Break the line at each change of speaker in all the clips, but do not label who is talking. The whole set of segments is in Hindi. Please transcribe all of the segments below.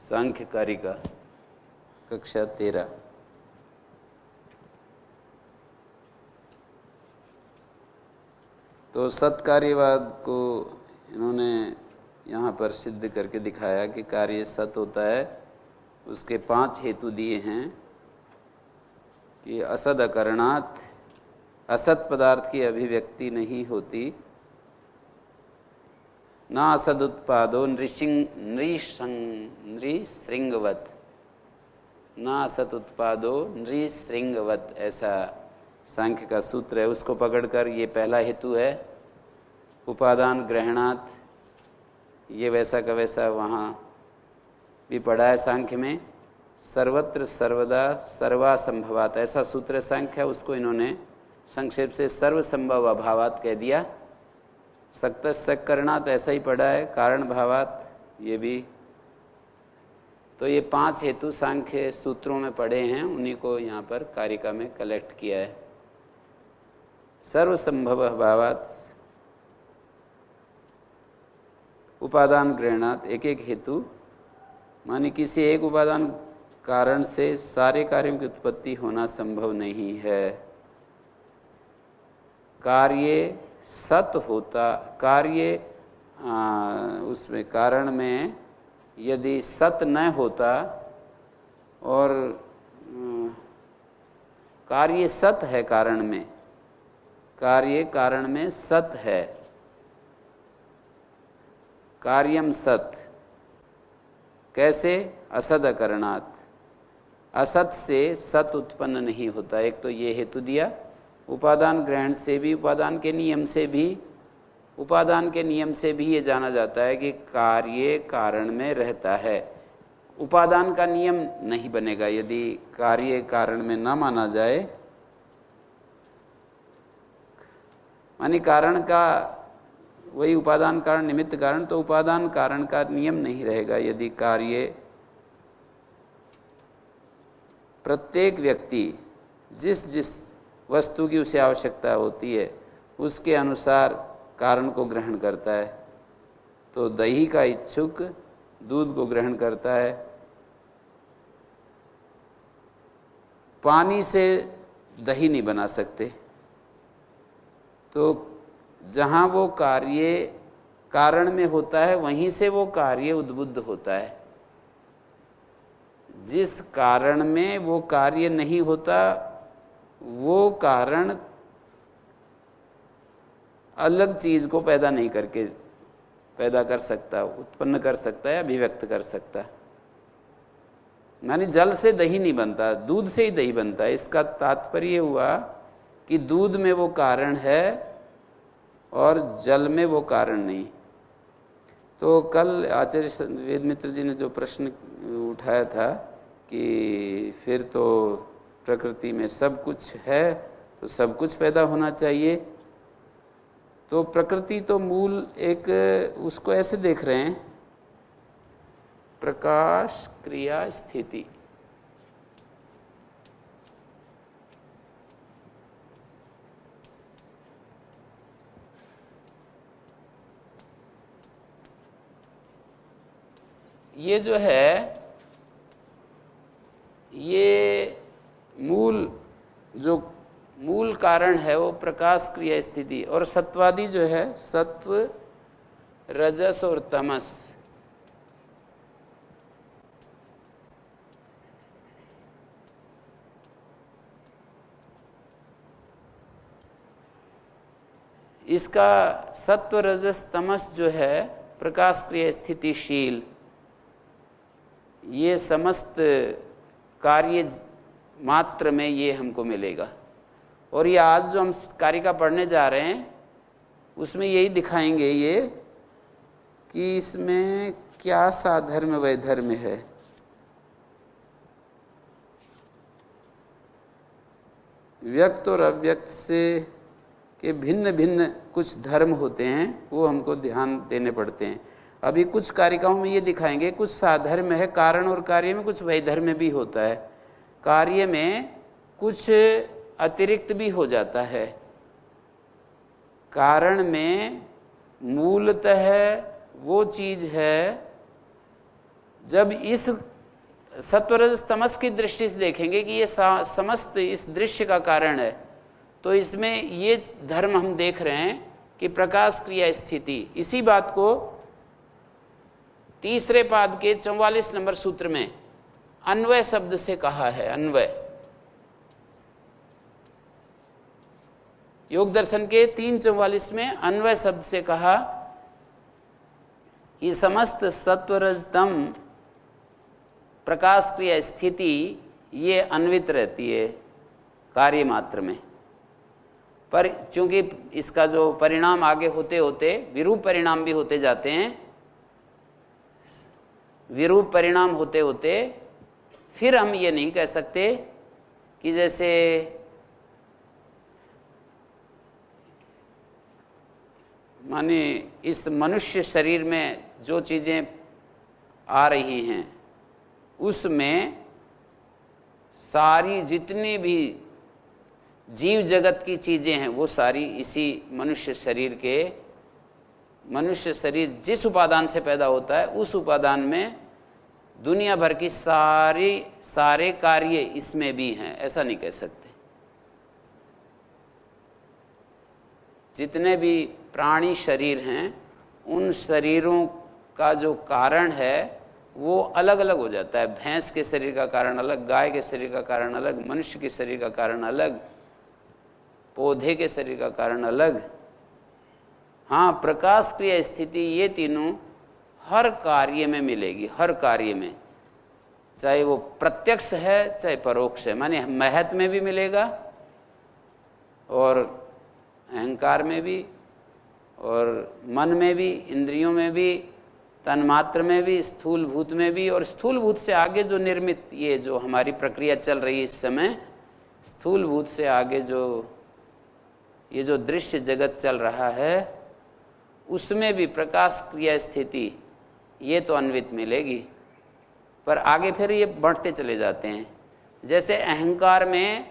सांख्य कारिका कक्षा 13। तो सत्कार्यवाद को इन्होंने यहाँ पर सिद्ध करके दिखाया कि कार्य सत होता है। उसके 5 हेतु दिए हैं कि असद अकरणात्, असत पदार्थ की अभिव्यक्ति नहीं होती, न असद उत्पादो नृशृंगवत, न असत उत्पादो नृशृंगवत, ऐसा सांख्य का सूत्र है। उसको पकड़कर ये पहला हेतु है। उपादान ग्रहणात्, ये वैसा का वैसा वहाँ भी पढ़ा है सांख्य में। सर्वत्र सर्वदा सर्वासंभवात, ऐसा सूत्र सांख्य है, उसको इन्होंने संक्षेप से सर्वसंभव अभावात कह दिया। सक्त सकरणात ऐसा ही पढ़ा है, कारण भावात, ये भी। तो ये 5 हेतु सांख्य सूत्रों में पढ़े हैं, उन्हीं को यहाँ पर कारिका में कलेक्ट किया है। सर्वसंभव अभावात, उपादान ग्रहणात, एक एक हेतु, माने किसी एक उपादान कारण से सारे कार्यों की उत्पत्ति होना संभव नहीं है। कार्य सत होता, कार्य उसमें कारण में यदि सत न होता और कार्य सत है कारण में, कार्य कारण में सत है, कार्यम सत, कैसे? असद अकरणात्, असत से सत उत्पन्न नहीं होता। एक तो ये हेतु दिया। उपादान ग्रहण से भी, उपादान के नियम से भी, उपादान के नियम से भी ये जाना जाता है कि कार्य कारण में रहता है। उपादान का नियम नहीं बनेगा यदि कार्य कारण में न माना जाए, माने कारण का वही उपादान कारण निमित्त कारण, तो उपादान कारण का नियम नहीं रहेगा यदि कार्य प्रत्येक व्यक्ति जिस जिस वस्तु की उसे आवश्यकता होती है उसके अनुसार कारण को ग्रहण करता है। तो दही का इच्छुक दूध को ग्रहण करता है, पानी से दही नहीं बना सकते। तो जहाँ वो कार्य कारण में होता है वहीं से वो कार्य उद्बुद्ध होता है। जिस कारण में वो कार्य नहीं होता वो कारण अलग चीज को पैदा नहीं करके पैदा कर सकता, उत्पन्न कर सकता है, अभिव्यक्त कर सकता। यानी जल से दही नहीं बनता, दूध से ही दही बनता है। इसका तात्पर्य हुआ कि दूध में वो कारण है और जल में वो कारण नहीं। तो कल आचार्य वेदमित्र जी ने जो प्रश्न उठाया था कि फिर तो प्रकृति में सब कुछ है तो सब कुछ पैदा होना चाहिए, तो प्रकृति तो मूल एक, उसको ऐसे देख रहे हैं, प्रकाश क्रिया स्थिति। ये जो है, ये मूल कारण है वो प्रकाश क्रिया स्थिति। और सत्वादि जो है, सत्व रजस और तमस, इसका सत्व रजस तमस जो है प्रकाश क्रिया स्थितिशील, ये समस्त कार्य मात्र में ये हमको मिलेगा। और ये आज जो हम कारिका पढ़ने जा रहे हैं उसमें यही दिखाएंगे ये कि इसमें क्या साधर्म वैधर्म है। व्यक्त और अव्यक्त से के भिन्न भिन्न कुछ धर्म होते हैं, वो हमको ध्यान देने पड़ते हैं। अभी कुछ कारिकाओं में ये दिखाएंगे कुछ साधर्म है, कारण और कार्य में कुछ वैधर्म भी होता है, कार्य में कुछ अतिरिक्त भी हो जाता है। कारण में मूलतः वो चीज है जब इस सत्वरज तमस की दृष्टि से देखेंगे कि ये समस्त इस दृश्य का कारण है, तो इसमें ये धर्म हम देख रहे हैं कि प्रकाश क्रिया स्थिति। इसी बात को तीसरे पाद के 44 नंबर सूत्र में अन्वय शब्द से कहा है। अन्वय योग दर्शन के 3:44 में अन्वय शब्द से कहा कि समस्त सत्वरजतम प्रकाश क्रिया स्थिति ये अन्वित रहती है कार्य मात्र में, पर चूंकि इसका जो परिणाम आगे होते होते विरूप परिणाम भी होते जाते हैं, विरूप परिणाम होते होते फिर हम ये नहीं कह सकते कि जैसे माने इस मनुष्य शरीर में जो चीज़ें आ रही हैं उसमें सारी जितनी भी जीव जगत की चीज़ें हैं वो सारी इसी मनुष्य शरीर जिस उपादान से पैदा होता है उस उपादान में दुनिया भर की सारे कार्य इसमें भी हैं, ऐसा नहीं कह सकते। जितने भी प्राणी शरीर हैं उन शरीरों का जो कारण है वो अलग अलग हो जाता है। भैंस के शरीर का कारण अलग, गाय के शरीर का कारण अलग, मनुष्य के शरीर का कारण अलग, पौधे के शरीर का कारण अलग। हाँ, प्रकाश क्रिया स्थिति ये तीनों हर कार्य में मिलेगी, हर कार्य में, चाहे वो प्रत्यक्ष है चाहे परोक्ष है। माने महत में भी मिलेगा और अहंकार में भी और मन में भी, इंद्रियों में भी, तन्मात्र में भी, स्थूल भूत में भी, और स्थूल भूत से आगे जो निर्मित ये जो हमारी प्रक्रिया चल रही है इस समय, स्थूल भूत से आगे जो ये जो दृश्य जगत चल रहा है उसमें भी प्रकाश क्रिया स्थिति ये तो अन्वित मिलेगी, पर आगे फिर ये बढ़ते चले जाते हैं। जैसे अहंकार में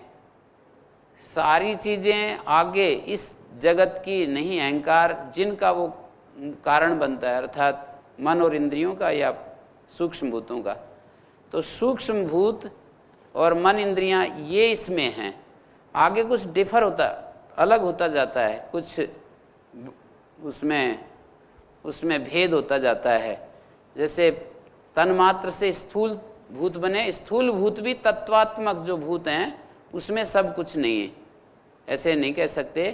सारी चीज़ें आगे इस जगत की नहीं, अहंकार जिनका वो कारण बनता है अर्थात मन और इंद्रियों का या सूक्ष्म भूतों का, तो सूक्ष्म भूत और मन इंद्रियां ये इसमें हैं। आगे कुछ डिफर होता, अलग होता जाता है, कुछ उसमें भेद होता जाता है। जैसे तन्मात्र से स्थूल भूत बने, स्थूल भूत भी तत्वात्मक जो भूत हैं उसमें सब कुछ नहीं है। ऐसे नहीं कह सकते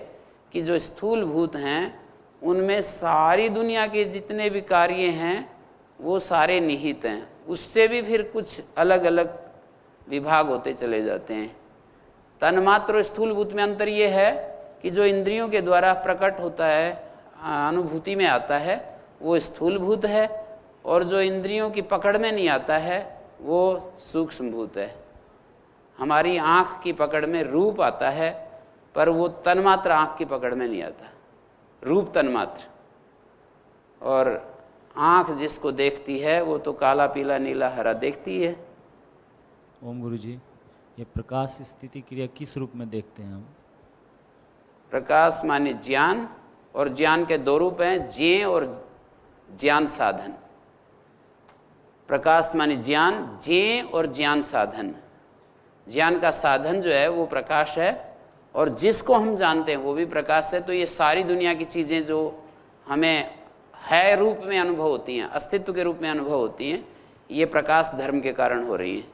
कि जो स्थूल भूत हैं उनमें सारी दुनिया के जितने भी कार्य हैं वो सारे निहित हैं, उससे भी फिर कुछ अलग अलग विभाग होते चले जाते हैं। तन्मात्र और स्थूल भूत में अंतर ये है कि जो इंद्रियों के द्वारा प्रकट होता है, अनुभूति में आता है, वो स्थूल भूत है, और जो इंद्रियों की पकड़ में नहीं आता है वो सूक्ष्म भूत है। हमारी आँख की पकड़ में रूप आता है, पर वो तन्मात्र आँख की पकड़ में नहीं आता, रूप तन्मात्र। और आँख जिसको देखती है वो तो काला पीला नीला हरा देखती है।
ओम गुरु जी, ये प्रकाश स्थिति क्रिया किस रूप में देखते हैं हम?
प्रकाश माने ज्ञान, और ज्ञान के दो रूप हैं, ज्ञेय और ज्ञान साधन। प्रकाश माने ज्ञान, ज्ञेय और ज्ञान साधन। ज्ञान का साधन जो है वो प्रकाश है, और जिसको हम जानते हैं वो भी प्रकाश है। तो ये सारी दुनिया की चीज़ें जो हमें है रूप में अनुभव होती हैं, अस्तित्व के रूप में अनुभव होती हैं, ये प्रकाश धर्म के कारण हो रही हैं,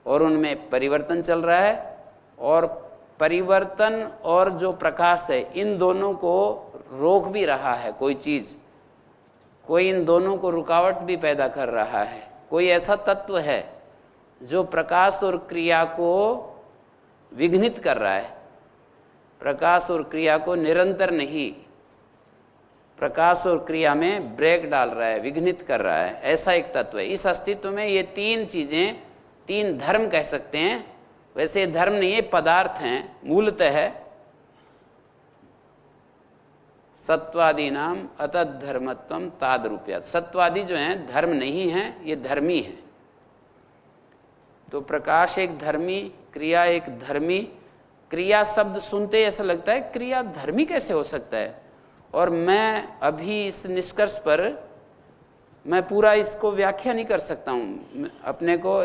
और उनमें परिवर्तन चल रहा है। और परिवर्तन और जो प्रकाश है इन दोनों को रोक भी रहा है कोई चीज़, कोई इन दोनों को रुकावट भी पैदा कर रहा है। कोई ऐसा तत्व है जो प्रकाश और क्रिया को विघ्नित कर रहा है, प्रकाश और क्रिया को निरंतर नहीं, प्रकाश और क्रिया में ब्रेक डाल रहा है, विघ्नित कर रहा है। ऐसा एक तत्व है इस अस्तित्व में। ये तीन चीज़ें, तीन धर्म कह सकते हैं। वैसे धर्म नहीं, ये पदार्थ हैं मूलतः है। सत्वादि नाम अतद धर्मत्वम तादरूप्यात्। सत्वादि जो हैं धर्म नहीं हैं, ये धर्मी हैं। तो प्रकाश एक धर्मी, क्रिया एक धर्मी। क्रिया शब्द सुनते ऐसा लगता है क्रिया धर्मी कैसे हो सकता है, और मैं अभी इस निष्कर्ष पर मैं पूरा इसको व्याख्या नहीं कर सकता हूँ, अपने को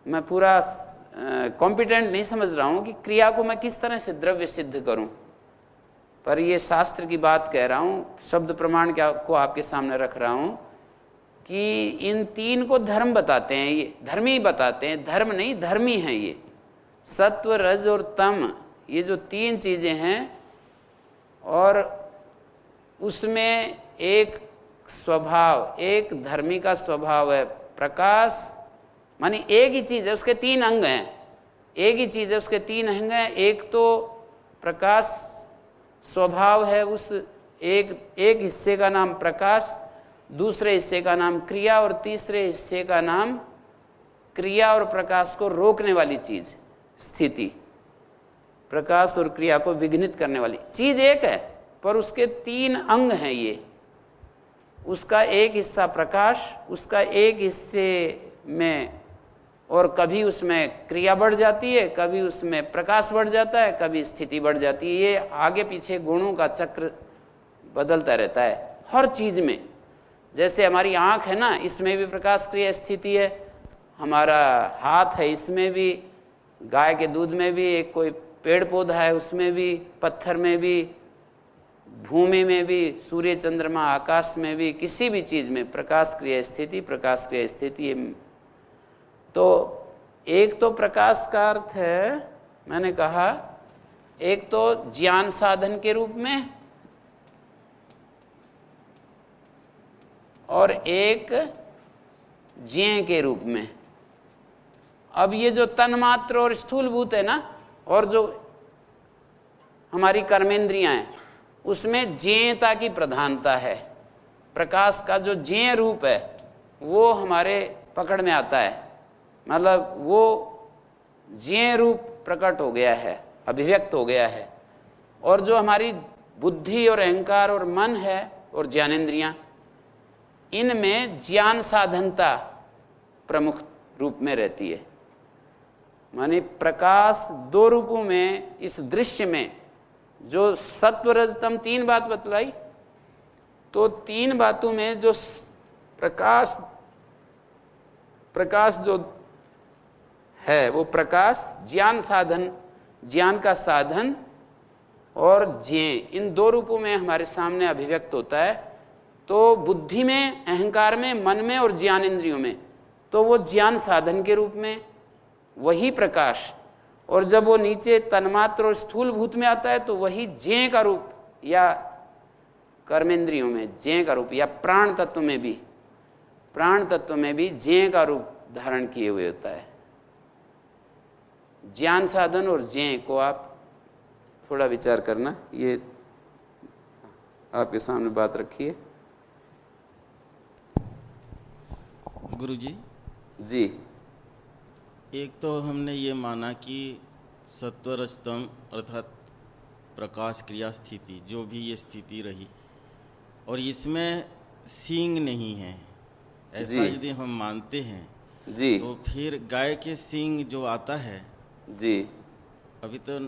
मैं पूरा कॉम्पिटेंट नहीं समझ रहा हूँ कि क्रिया को मैं किस तरह से द्रव्य सिद्ध करूँ, पर ये शास्त्र की बात कह रहा हूँ, शब्द प्रमाण को आपके सामने रख रहा हूँ कि इन तीन को धर्म बताते हैं, ये धर्मी बताते हैं, धर्म नहीं धर्मी हैं ये। सत्व, रज और तम, ये जो तीन चीजें हैं, और उसमें एक स्वभाव, एक धर्मी का स्वभाव है प्रकाश, मानी एक ही चीज है, उसके तीन अंग हैं, एक ही चीज है उसके तीन अंग हैं। एक तो प्रकाश स्वभाव है, उस एक हिस्से का नाम प्रकाश, दूसरे हिस्से का नाम क्रिया, और तीसरे हिस्से का नाम क्रिया और प्रकाश को रोकने वाली चीज, स्थिति। प्रकाश और क्रिया को विघ्नित करने वाली चीज एक है, पर उसके तीन अंग हैं ये। उसका एक हिस्सा प्रकाश, उसका एक हिस्से में, और कभी उसमें क्रिया बढ़ जाती है, कभी उसमें प्रकाश बढ़ जाता है, कभी स्थिति बढ़ जाती है। ये आगे पीछे गुणों का चक्र बदलता रहता है हर चीज में। जैसे हमारी आंख है ना, इसमें भी प्रकाश क्रिया स्थिति है। हमारा हाथ है, इसमें भी, गाय के दूध में भी, एक कोई पेड़ पौधा है उसमें भी, पत्थर में भी, भूमि में भी, सूर्य चंद्रमा आकाश में भी, किसी भी चीज में प्रकाश क्रिया स्थिति, प्रकाश क्रिया स्थिति। तो एक तो प्रकाश का अर्थ है, मैंने कहा, एक तो ज्ञान साधन के रूप में, और एक ज्ञेय के रूप में। अब ये जो तन्मात्र और स्थूलभूत है ना, और जो हमारी कर्मेंद्रियां हैं, उसमें ज्ञेयता की प्रधानता है। प्रकाश का जो ज्ञेय रूप है वो हमारे पकड़ में आता है, मतलब वो ज्ञेय रूप प्रकट हो गया है, अभिव्यक्त हो गया है। और जो हमारी बुद्धि और अहंकार और मन है और ज्ञानेंद्रियां, इनमें ज्ञान साधनता प्रमुख रूप में रहती है। माने प्रकाश दो रूपों में, इस दृश्य में जो सत्व रज तम तीन बात बतलाई, तो तीन बातों में जो प्रकाश जो है वो प्रकाश ज्ञान साधन, ज्ञान का साधन और ज्ञेय, इन दो रूपों में हमारे सामने अभिव्यक्त होता है। तो बुद्धि में, अहंकार में, मन में और ज्ञान इंद्रियों में, तो वो ज्ञान साधन के रूप में वही प्रकाश, और जब वो नीचे तन्मात्र और स्थूल भूत में आता है तो वही ज्ञेय का रूप, या कर्मेंद्रियों में ज्ञेय का रूप, या प्राण तत्व में भी, प्राण तत्व में भी ज्ञेय का रूप धारण किए हुए होता है। ज्ञान साधन और ज्ञेय को आप थोड़ा विचार करना, ये आपके सामने बात रखिए।
गुरुजी
जी,
एक तो हमने ये माना कि सत्वरजतम अर्थात प्रकाश क्रिया स्थिति, जो भी ये स्थिति रही, और इसमें सींग नहीं है, ऐसा यदि हम मानते हैं
जी,
तो फिर गाय के सींग जो आता है
जी,
अभी तो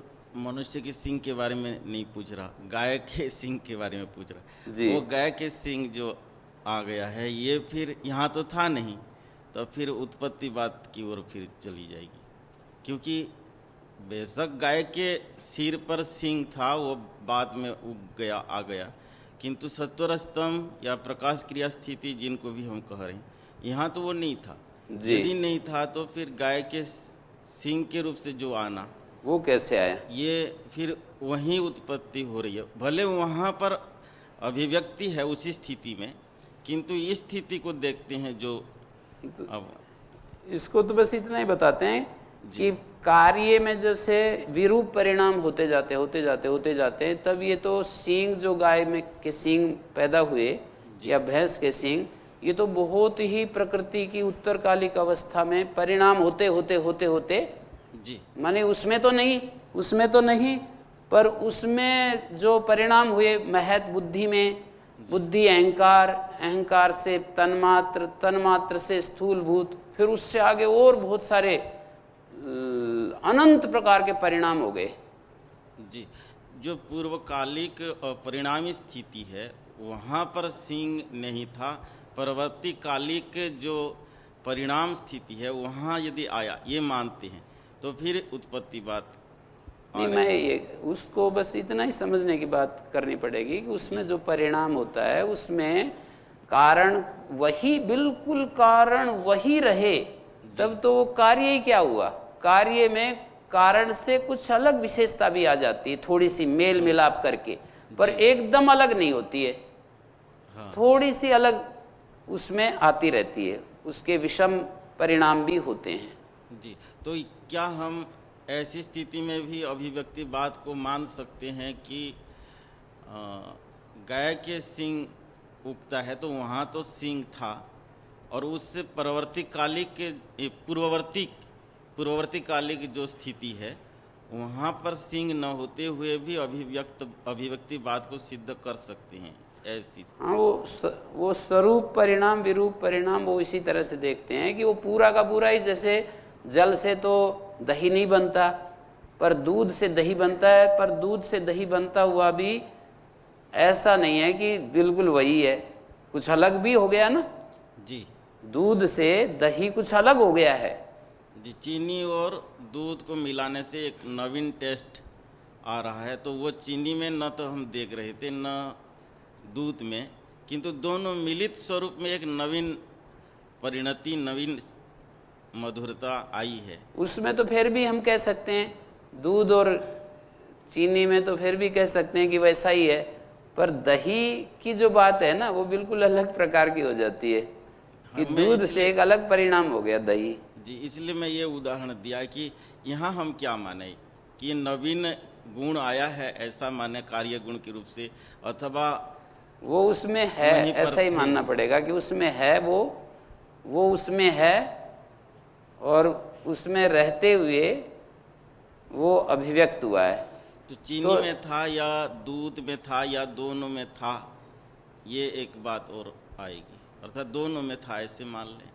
मनुष्य के सींग के बारे में नहीं पूछ रहा, गाय के सींग के बारे में पूछ रहा
जी।
वो गाय के सींग जो आ गया है, ये फिर यहाँ तो था नहीं, तो फिर उत्पत्ति बात की ओर फिर चली जाएगी। क्योंकि बेशक गाय के सिर पर सींग था, वो बाद में उग गया, आ गया, किंतु सत्वरजतम या प्रकाश क्रिया स्थिति जिनको भी हम कह रहे हैं, यहाँ तो वो नहीं था। यदि नहीं था तो फिर गाय के सींग के रूप से जो आना,
वो कैसे आया?
ये फिर वहीं उत्पत्ति हो रही है। भले वहाँ पर अभिव्यक्ति है उसी स्थिति में, किंतु इस स्थिति को देखते हैं जो अब
इसको तो बस इतना ही बताते हैं कि कार्य में जैसे विरूप परिणाम होते जाते हैं, तब ये तो सींग जो गाय में के सींग पैदा हुए या भैंस के सींग, ये तो बहुत ही प्रकृति की उत्तरकालिक अवस्था में परिणाम होते
जी,
माने उसमें तो नहीं, पर उसमें जो परिणाम हुए महत बुद्धि में, बुद्धि अहंकार से तन्मात्र से स्थूलभूत, फिर उससे आगे और बहुत सारे अनंत प्रकार के परिणाम हो गए।
जी, जो पूर्वकालिक परिणामी स्थिति है वहाँ पर सींग नहीं था, परवर्ती कालिक जो परिणाम स्थिति है वहाँ यदि आया, ये मानते हैं, तो फिर उत्पत्ति बात
नहीं, मैं ये उसको बस इतना ही समझने की बात करनी पड़ेगी कि उसमें जो परिणाम होता है उसमें कारण वही, बिल्कुल कारण वही रहे, तब तो वो कार्य ही क्या हुआ। कार्य में कारण से कुछ अलग विशेषता भी आ जाती है, थोड़ी सी मेल मिलाप करके, पर एकदम अलग नहीं होती है। हाँ। थोड़ी सी अलग उसमें आती रहती है, उसके विषम परिणाम भी होते हैं
जी। तो क्या हम ऐसी स्थिति में भी अभिव्यक्तिवाद को मान सकते हैं कि गाय के सींग उगता है तो वहाँ तो सींग था, और उससे परवर्ती कालिक के पूर्ववर्ती कालिक जो स्थिति है वहाँ पर सींग न होते हुए भी अभिव्यक्तिवाद को सिद्ध कर सकते हैं ऐसी।
हाँ, वो स्वरूप परिणाम विरूप परिणाम वो इसी तरह से देखते हैं कि वो पूरा का पूरा ही, जैसे जल से तो दही नहीं बनता पर दूध से दही बनता है, पर दूध से दही बनता हुआ भी ऐसा नहीं है कि बिल्कुल वही है, कुछ अलग भी हो गया ना
जी।
दूध से दही कुछ अलग हो गया है
जी। चीनी और दूध को मिलाने से एक नवीन टेस्ट आ रहा है, तो वो चीनी में न तो हम देख रहे थे न दूध में, किंतु दोनों मिलित स्वरूप में एक नवीन परिणति, नवीन मधुरता आई है। उसमें
तो फिर भी हम कह सकते हैं, दूध और चीनी में तो फिर भी कह सकते हैं कि वैसा ही है, पर दही की जो बात है ना वो बिल्कुल अलग प्रकार की हो जाती है कि दूध से एक अलग परिणाम हो गया दही
जी। इसलिए मैं ये उदाहरण दिया कि यहाँ हम क्या माने कि ये नवीन गुण आया है, ऐसा माने कार्य गुण के रूप से, अथवा
वो उसमें है, ऐसा ही मानना पड़ेगा कि उसमें है, वो उसमें है और उसमें रहते हुए वो अभिव्यक्त हुआ है।
तो चीनी में था या दूध में था या दोनों में था, ये एक बात और आएगी, अर्थात दोनों में था ऐसे मान लें।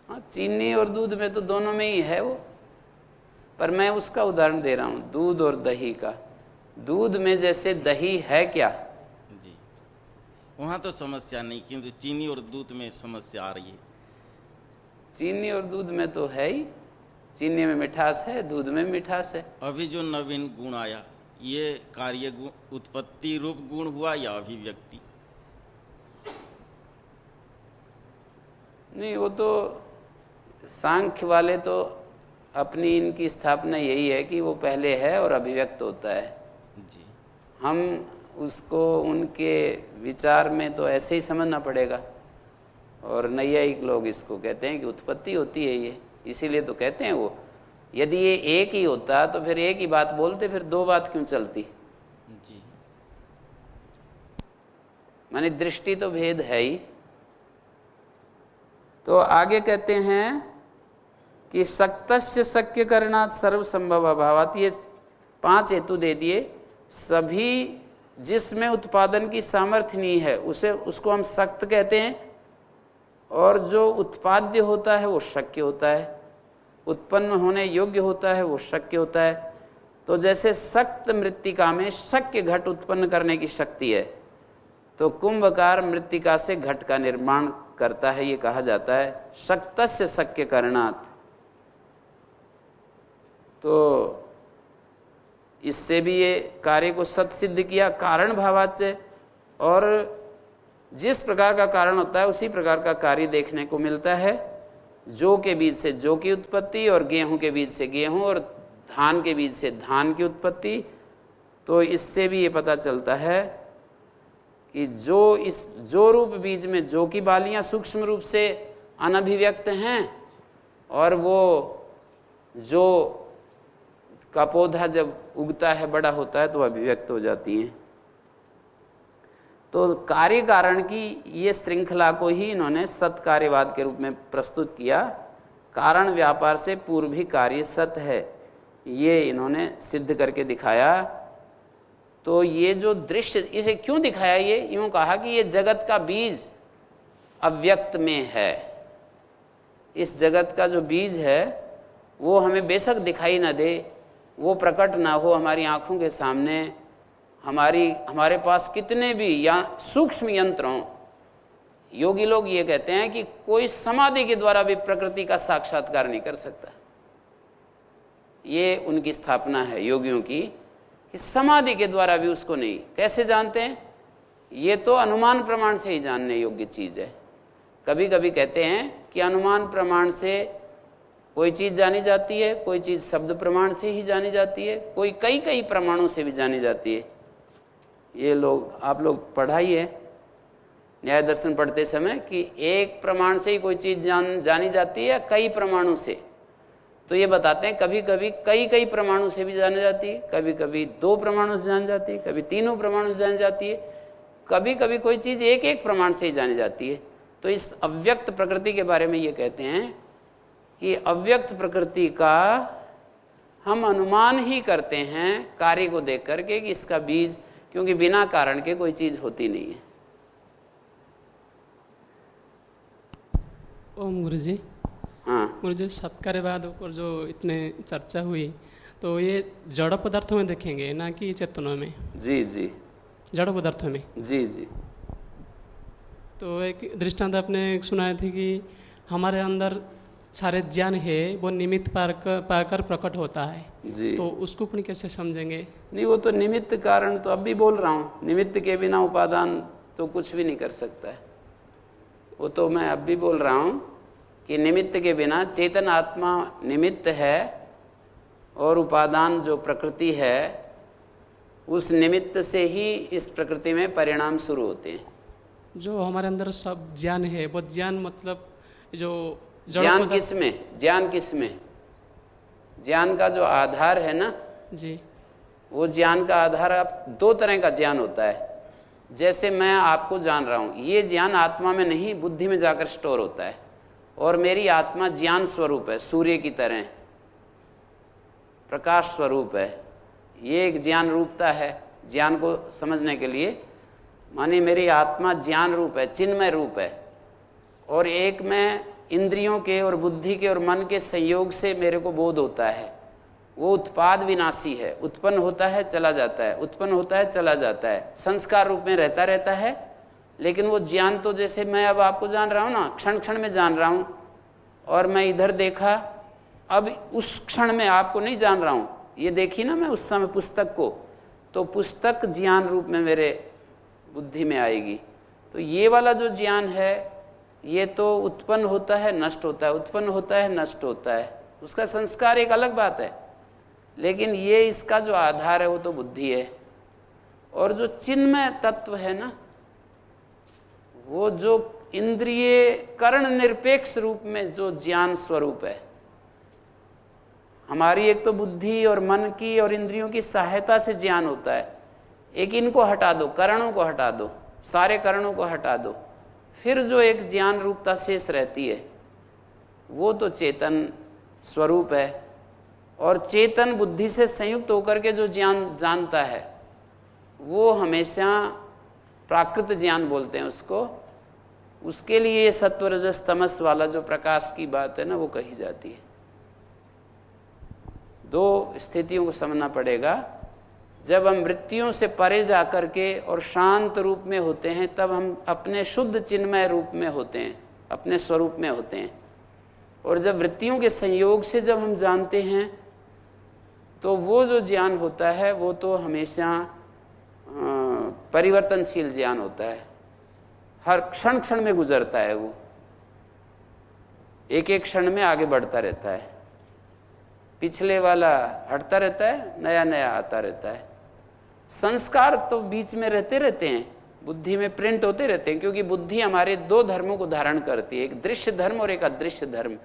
हाँ, चीनी और दूध में तो दोनों में ही है वो, पर मैं उसका उदाहरण दे रहा हूँ दूध और दही का। दूध में जैसे दही है क्या
जी, वहाँ तो समस्या नहीं, किंतु चीनी और दूध में समस्या आ रही है।
चीनी और दूध में तो है ही, चीनी में मिठास है, दूध में मिठास है।
अभी जो नवीन गुण आया ये कार्य गुण, उत्पत्ति रूप गुण हुआ या अभिव्यक्ति?
नहीं, वो तो सांख्य वाले तो अपनी इनकी स्थापना यही है कि वो पहले है और अभिव्यक्त होता है
जी।
हम उसको उनके विचार में तो ऐसे ही समझना पड़ेगा, और नैयायिक लोग इसको कहते हैं कि उत्पत्ति होती है ये, इसीलिए तो कहते हैं वो, यदि ये एक ही होता तो फिर एक ही बात बोलते, फिर दो बात क्यों चलती
जी।
माने दृष्टि तो भेद है ही। तो आगे कहते हैं कि शक्तस्य शक्य करणात् सर्व संभव अभावात्, ये 5 हेतु दे दिए। सभी जिसमें उत्पादन की सामर्थ्य नहीं है उसको हम शक्त कहते हैं, और जो उत्पाद्य होता है वो शक्य होता है, उत्पन्न होने योग्य होता है वो शक्य होता है। तो जैसे शक्त मृत्तिका में शक्य घट उत्पन्न करने की शक्ति है, तो कुंभकार मृत्तिका से घट का निर्माण करता है, ये कहा जाता है शक्तस्य शक्य करणात्। तो इससे भी ये कार्य को सत सिद्ध किया कारण भावाच्च, और जिस प्रकार का कारण होता है उसी प्रकार का कार्य देखने को मिलता है। जौ के बीज से जौ की उत्पत्ति, और गेहूं के बीज से गेहूं, और धान के बीज से धान की उत्पत्ति। तो इससे भी ये पता चलता है कि जो रूप बीज में जौ की बालियां सूक्ष्म रूप से अनभिव्यक्त हैं, और वो जो का पौधा जब उगता है बड़ा होता है तो अभिव्यक्त हो जाती हैं। तो कार्य कारण की ये श्रृंखला को ही इन्होंने सत कार्यवाद के रूप में प्रस्तुत किया। कारण व्यापार से पूर्व ही कार्य सत है, ये इन्होंने सिद्ध करके दिखाया। तो ये जो दृश्य, इसे क्यों दिखाया, ये यूं कहा कि ये जगत का बीज अव्यक्त में है। इस जगत का जो बीज है वो हमें बेशक दिखाई ना दे, वो प्रकट ना हो हमारी आंखों के सामने, हमारे पास कितने भी या सूक्ष्म यंत्र हों, योगी लोग ये कहते हैं कि कोई समाधि के द्वारा भी प्रकृति का साक्षात्कार नहीं कर सकता। ये उनकी स्थापना है योगियों की कि समाधि के द्वारा भी उसको नहीं। कैसे जानते हैं? ये तो अनुमान प्रमाण से ही जानने योग्य चीज है। कभी कभी कहते हैं कि अनुमान प्रमाण से कोई चीज जानी जाती है, कोई चीज शब्द प्रमाण से ही जानी जाती है, कोई कई कई प्रमाणों से भी जानी जाती है। ये लोग, आप लोग पढ़ाइए न्याय दर्शन पढ़ते समय कि एक प्रमाण से ही कोई चीज जानी जाती है या कई प्रमाणों से। तो ये बताते हैं कभी कभी कई कई प्रमाणों से भी जानी जाती है, कभी कभी 2 प्रमाणों से जानी जाती है, कभी 3 प्रमाणों से जानी जाती है, कभी कभी कोई चीज एक एक प्रमाण से ही जानी जाती है। तो इस अव्यक्त प्रकृति के बारे में ये कहते हैं कि अव्यक्त प्रकृति का हम अनुमान ही करते हैं कार्य को देख करके कि इसका बीज, क्योंकि बिना कारण के कोई चीज होती नहीं है।
ओम गुरुजी।
हाँ
गुरुजी, सत्कार्यवाद ऊपर जो इतने चर्चा हुई, तो ये जड़ पदार्थों में देखेंगे ना कि चेतनों में?
जी जी,
जड़ पदार्थों में।
जी जी।
तो एक दृष्टांत आपने सुनाए थे कि हमारे अंदर सारे ज्ञान है वो निमित्त पाकर प्रकट होता है
जी।
तो उसको अपन कैसे समझेंगे?
नहीं, वो तो निमित्त कारण, तो अब भी बोल रहा हूँ, निमित्त के बिना उपादान तो कुछ भी नहीं कर सकता है। वो तो मैं अब भी बोल रहा हूँ कि निमित्त के बिना, चेतन आत्मा निमित्त है और उपादान जो प्रकृति है उस निमित्त से ही इस प्रकृति में परिणाम शुरू होते हैं।
जो हमारे अंदर सब ज्ञान है वो ज्ञान मतलब जो
ज्ञान किसमें? ज्ञान किसमें? ज्ञान का जो आधार है ना
जी,
वो ज्ञान का आधार अब 2 तरह का ज्ञान होता है। जैसे मैं आपको जान रहा हूँ, ये ज्ञान आत्मा में नहीं बुद्धि में जाकर स्टोर होता है, और मेरी आत्मा ज्ञान स्वरूप है, सूर्य की तरह प्रकाश स्वरूप है। ये एक ज्ञान रूपता है। ज्ञान को समझने के लिए मानिए मेरी आत्मा ज्ञान रूप है, चिन्मय रूप है, और एक में इंद्रियों के और बुद्धि के और मन के संयोग से मेरे को बोध होता है। वो उत्पाद विनाशी है, उत्पन्न होता है चला जाता है, उत्पन्न होता है चला जाता है, संस्कार रूप में रहता रहता है। लेकिन वो ज्ञान तो जैसे मैं अब आपको जान रहा हूँ ना, क्षण क्षण में जान रहा हूँ, और मैं इधर देखा, अब उस क्षण में आपको नहीं जान रहा हूँ। ये देखी ना मैं उस समय पुस्तक को, तो पुस्तक ज्ञान रूप में मेरे बुद्धि में आएगी। तो ये वाला जो ज्ञान है ये तो उत्पन्न होता है नष्ट होता है, उत्पन्न होता है नष्ट होता है, उसका संस्कार एक अलग बात है। लेकिन ये इसका जो आधार है वो तो बुद्धि है। और जो चिन्मय तत्व है ना, वो जो इंद्रिय कर्ण निरपेक्ष रूप में जो ज्ञान स्वरूप है, हमारी एक तो बुद्धि और मन की और इंद्रियों की सहायता से ज्ञान होता है। एक इनको हटा दो, करणों को हटा दो, सारे करणों को हटा दो, फिर जो एक ज्ञान रूपता शेष रहती है वो तो चेतन स्वरूप है। और चेतन बुद्धि से संयुक्त होकर के जो ज्ञान जानता है वो हमेशा प्राकृत ज्ञान बोलते हैं उसको। उसके लिए ये सत्व रजस तमस वाला जो प्रकाश की बात है ना वो कही जाती है। 2 स्थितियों को समझना पड़ेगा। जब हम वृत्तियों से परे जाकर के और शांत रूप में होते हैं तब हम अपने शुद्ध चिन्मय रूप में होते हैं, अपने स्वरूप में होते हैं। और जब वृत्तियों के संयोग से जब हम जानते हैं तो वो जो ज्ञान होता है वो तो हमेशा परिवर्तनशील ज्ञान होता है, हर क्षण क्षण में गुजरता है। वो एक एक क्षण में आगे बढ़ता रहता है, पिछले वाला हटता रहता है, नया नया आता रहता है। संस्कार तो बीच में रहते रहते हैं, बुद्धि में प्रिंट होते रहते हैं, क्योंकि बुद्धि हमारे 2 धर्मों को धारण करती है, एक दृश्य धर्म और एक अदृश्य धर्म।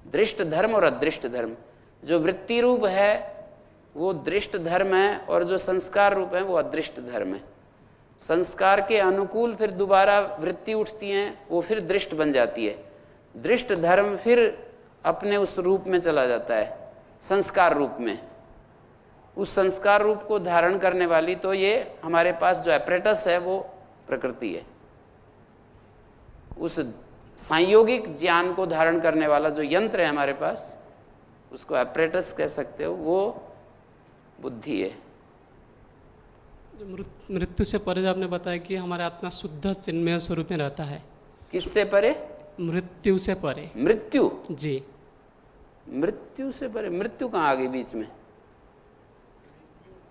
दृष्ट धर्म और अदृष्ट धर्म। जो वृत्ति रूप है वो दृष्ट धर्म है, और जो संस्कार रूप है वो अदृष्ट धर्म है। संस्कार के अनुकूल फिर दोबारा वृत्ति उठती हैं, वो फिर दृष्ट बन जाती है। दृष्ट धर्म फिर अपने उस रूप में चला जाता है, संस्कार रूप में। उस संस्कार रूप को धारण करने वाली तो ये हमारे पास जो एपरेटस है वो प्रकृति है। उस संयोगिक ज्ञान को धारण करने वाला जो यंत्र है हमारे पास, उसको एपरेटस कह सकते हो, वो बुद्धि है।
जो मृत्यु से परे आपने बताया कि हमारा आत्मा शुद्ध चिन्मय स्वरूप में रहता है,
किससे परे?
मृत्यु से परे।
मृत्यु?
जी।
मृत्यु से परे? मृत्यु कहाँ आ गई बीच में?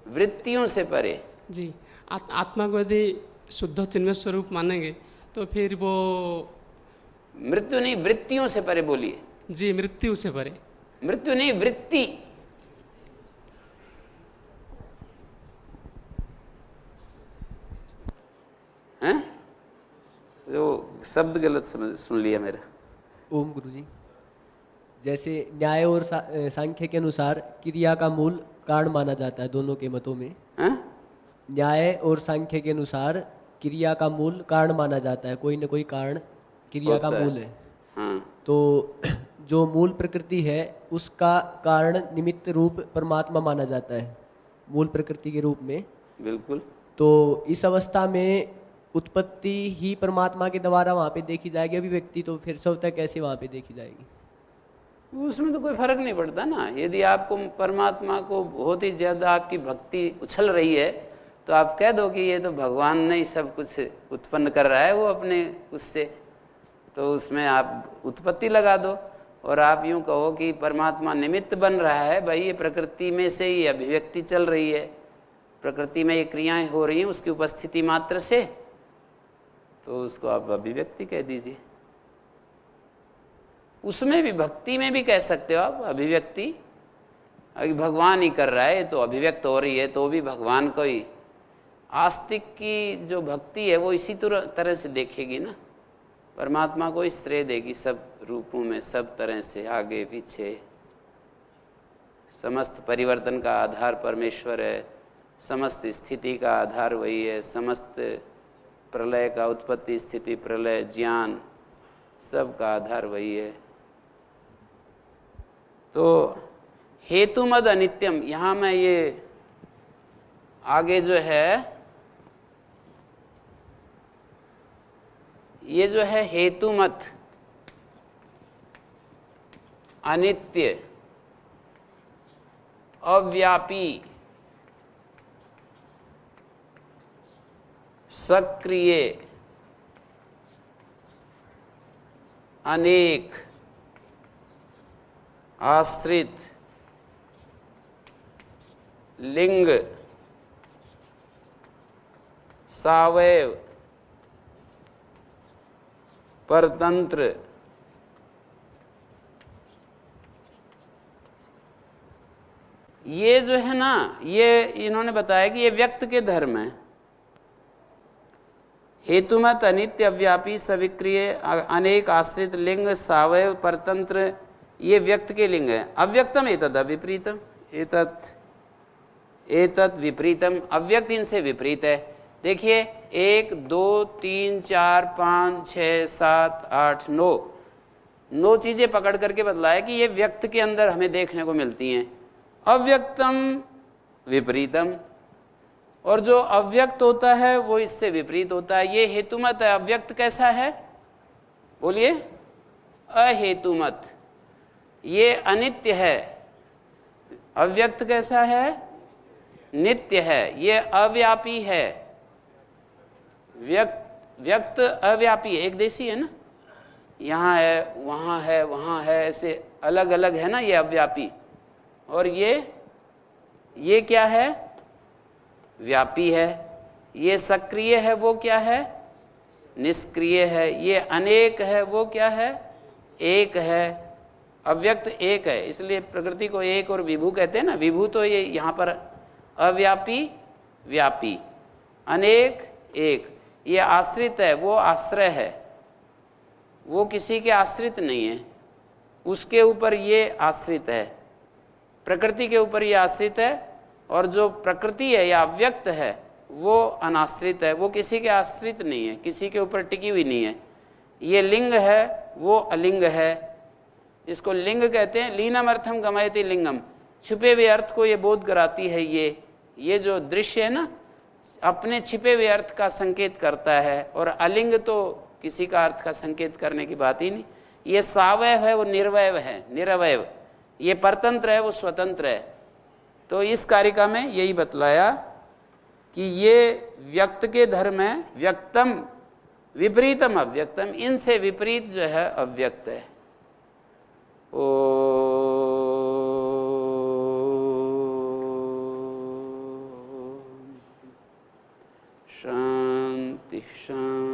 वृत्तियों से परे।
जी। आत्मा को यदि शुद्ध चिन्मय स्वरूप मानेंगे तो फिर वो
मृत्यु नहीं, वृत्तियों से परे बोलिए।
जी, मृत्यु से परे।
मृत्यु नहीं, वृत्ति। हैं? जो शब्द गलत सुन लिया मेरा।
ओम गुरुजी, जैसे न्याय और सांख्य के अनुसार क्रिया का मूल कारण माना जाता है दोनों के मतों में।
हैं?
न्याय और सांख्य के अनुसार क्रिया का मूल कारण माना जाता है, कोई न कोई कारण क्रिया का मूल है।
हाँ।
तो जो मूल प्रकृति है उसका कारण निमित्त रूप परमात्मा माना जाता है, मूल प्रकृति के रूप में।
बिल्कुल।
तो इस अवस्था में उत्पत्ति ही परमात्मा के द्वारा वहाँ पे देखी जाएगी, अभिव्यक्ति तो फिर स्वतः कैसे वहाँ पे देखी जाएगी?
उसमें तो कोई फर्क नहीं पड़ता ना। यदि आपको परमात्मा को बहुत ही ज्यादा आपकी भक्ति उछल रही है तो आप कह दो कि ये तो भगवान ने ही सब कुछ उत्पन्न कर रहा है वो अपने उससे, तो उसमें आप उत्पत्ति लगा दो। और आप यूं कहो कि परमात्मा निमित्त बन रहा है, भाई ये प्रकृति में से ही अभिव्यक्ति चल रही है, प्रकृति में ये क्रियाएं हो रही हैं उसकी उपस्थिति मात्र से, तो उसको आप अभिव्यक्ति कह दीजिए। उसमें भी, भक्ति में भी कह सकते हो आप अभिव्यक्ति। अभी भगवान ही कर रहा है तो अभिव्यक्त हो रही है, तो भी भगवान को ही। आस्तिक की जो भक्ति है वो इसी तरह से देखेगी ना, परमात्मा को ही श्रेय देगी सब रूपों में, सब तरह से, आगे पीछे। समस्त परिवर्तन का आधार परमेश्वर है, समस्त स्थिति का आधार वही है, समस्त प्रलय का, उत्पत्ति स्थिति प्रलय ज्ञान, सब का आधार वही है। तो हेतुमद अनित्यम, यहाँ मैं ये आगे जो है, ये जो है हेतुमत अनित्य अव्यापी सक्रिय अनेक आश्रित लिंग सावयव परतंत्र ये जो है ना, ये इन्होंने बताया कि ये व्यक्त के धर्म है। हेतुमत अनित्य अव्यापी सविक्रिय अनेक आश्रित लिंग सावयव परतंत्र, ये व्यक्त के लिंग है। अव्यक्तम एतद विपरीतम, एतत् विपरीतम, अव्यक्त इनसे विपरीत है। देखिए 1 2 3 4 5 6 7 8 9 चीजें पकड़ करके बतलाया कि ये व्यक्त के अंदर हमें देखने को मिलती हैं। अव्यक्तम विपरीतम, और जो अव्यक्त होता है वो इससे विपरीत होता है। ये हेतुमत है। अव्यक्त कैसा है बोलिए? अहेतुमत, ये अनित्य है। अव्यक्त कैसा है? नित्य है। ये अव्यापी है। व्यक्त अव्यापी है, एक देशी है ना, यहाँ है वहाँ है वहाँ है, ऐसे अलग अलग है ना, ये अव्यापी। और ये क्या है? व्यापी है। ये सक्रिय है, वो क्या है? निष्क्रिय है। ये अनेक है, वो क्या है? एक है। अव्यक्त एक है, इसलिए प्रकृति को एक और विभू कहते हैं ना। विभू तो ये यहाँ पर अव्यापी व्यापी, अनेक एक। ये आश्रित है, वो आश्रय है, वो किसी के आश्रित नहीं है, उसके ऊपर ये आश्रित है, प्रकृति के ऊपर ये आश्रित है। और जो प्रकृति है या अव्यक्त है वो अनाश्रित है, वो किसी के आश्रित नहीं है, किसी के ऊपर टिकी हुई नहीं है। ये लिंग है, वो अलिंग है। इसको लिंग कहते हैं। लीनम अर्थम गमयति लिंगम, छुपे हुए अर्थ को ये बोध कराती है। ये जो दृश्य है ना, अपने छिपे हुए अर्थ का संकेत करता है। और अलिंग तो किसी का अर्थ का संकेत करने की बात ही नहीं। ये सावयव है, वो निर्वयव है, निरवयव। ये परतंत्र है, वो स्वतंत्र है। तो इस कारिका में यही बतलाया कि ये व्यक्त के धर्म है। व्यक्तम विपरीतम अव्यक्तम, इनसे विपरीत जो है अव्यक्त है। ओ शांति शांति।